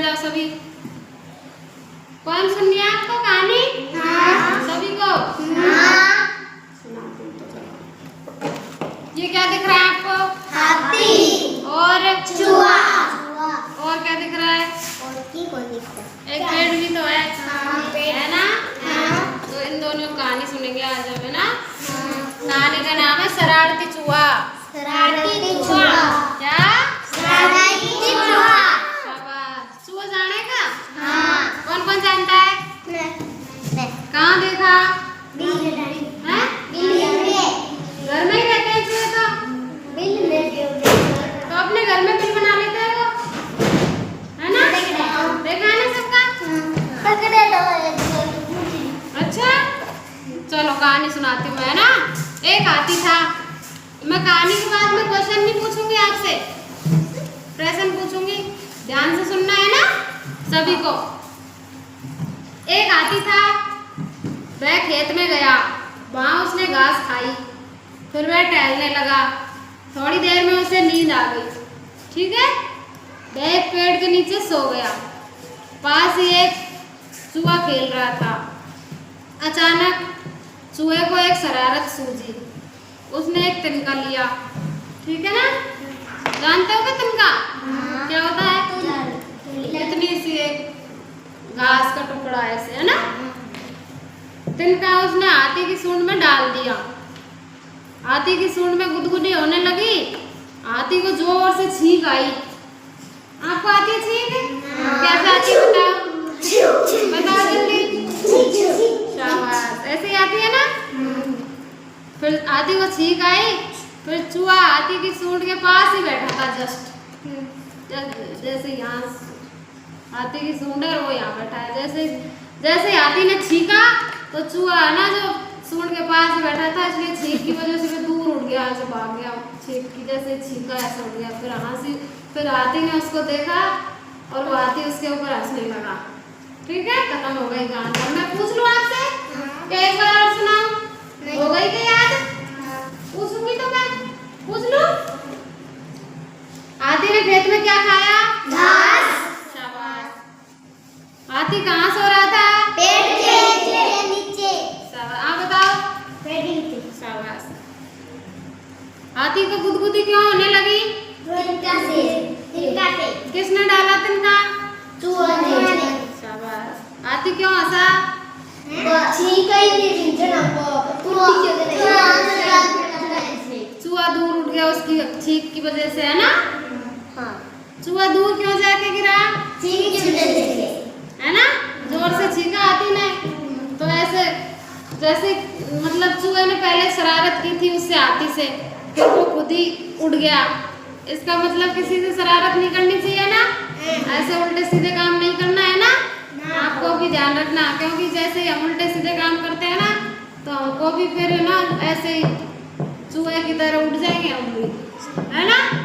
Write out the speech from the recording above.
जाओ सभी। कौन सुननी है आपको कहानी? हाँ। सभी को? हाँ। सुना तुम तो चलो। ये क्या दिख रहा है आपको? हाथी। और चूहा। और क्या दिख रहा है? एक पेड़ भी तो है। है ना? तो इन दोनों की कहानी सुनेंगे आज हम, है ना? कहानी का नाम है शरारती चूहा। शरारती चूहा। क्या? शरारती चूहा। शाबाश। चूहा जानेगा? हाँ। कौन कौन जानता है? कहाँ देखा? हैं? घर में ही रहते हैं चूहे तो अपने घर में बिल बना लेते हैं वो, है ना? देखा है ना सबका? अच्छा चलो कहानी सुनाती हूँ, है ना? एक हाथी था। मैं कहानी के बाद में क्वेश्चन नहीं पूछूंगी आपसे, प्रश्न पूछूंगी, ध्यान से सुनना है ना सभी को। एक हाथी था, वह खेत में गया, वहां उसने घास खाई, फिर वह टहलने लगा। थोड़ी देर में उसे नींद आ गई। ठीक है, वह एक पेड़ के नीचे सो गया। पास ही एक चूहा खेल रहा था। अचानक चूहे को एक शरारत सूझी। उसने एक तिनका लिया। ठीक है ना? जानते हो क्या तिनका क्या होता है? इतनी सी एक घास का टुकड़ा ऐसे, है ना? तिनका उसने हाथी की सूंड में डाल दिया। हाथी की सूंड में गुदगुदी होने लगी। हाथी को जोर से छींक आई। आपको आती है छींक? कैसे आती है बताओ? बताओ जल्दी। शाबाश, ऐसे ही आती है ना? फिर हाथी को छींक आई। फिर चूहा हाथी की सूंड के पास ही बैठा था, जैसे यहाँ हाथी की सूंड है वो यहाँ बैठा है। जैसे जैसे हाथी ने छींका तो चूहा है ना जो सूंड के पास ही बैठा था, इसलिए छींक की वजह से वो दूर उड़ गया, ऐसे भाग गया। छींक की जैसे छींका ऐसे उड़ गया। फिर हाथी ने उसको देखा और वो हाथी उसके ऊपर हंसने लगा। ठीक है, खत्म हो गई कहानी। मैं पूछ लूँ आपसे क्या एक बार और सुनाऊं? हो गई क्या याद? पूछूंगी तो मैं पूछ लूं। हाथी ने खेत में क्या खाया? घास। शाबाश। हाथी कहाँ सो रहा था? पेड़ के नीचे। शाबाश। आप बताओ। पेड़ के नीचे। शाबाश। हाथी को गुदगुदी क्यों होने लगी? तिनका से। किसने डाला तिनका? चूहा ने। शाबाश। हाथी क्यों हंसा? चूहा दूर उठ गया उसकी छींक की वजह से, है ना? हाँ। चूहा दूर क्यों जाके गिरा? छींक की वजह से, है ना? जोर से छींका हाथी ने। तो ऐसे जैसे मतलब चूहे ने पहले शरारत की थी उससे हाथी से, फिर वो खुद ही उड़ गया। इसका मतलब किसी से शरारत नहीं करनी चाहिए ना, ऐसे उल्टे सीधे काम नहीं करना, है ना? आपको भी ध्यान रखना, क्योंकि जैसे हम उल्टे सीधे काम करते हैं ना तो हमको भी फिर ना ऐसे ही चूहे की तरह उड़ जाएंगे हम भी, है ना?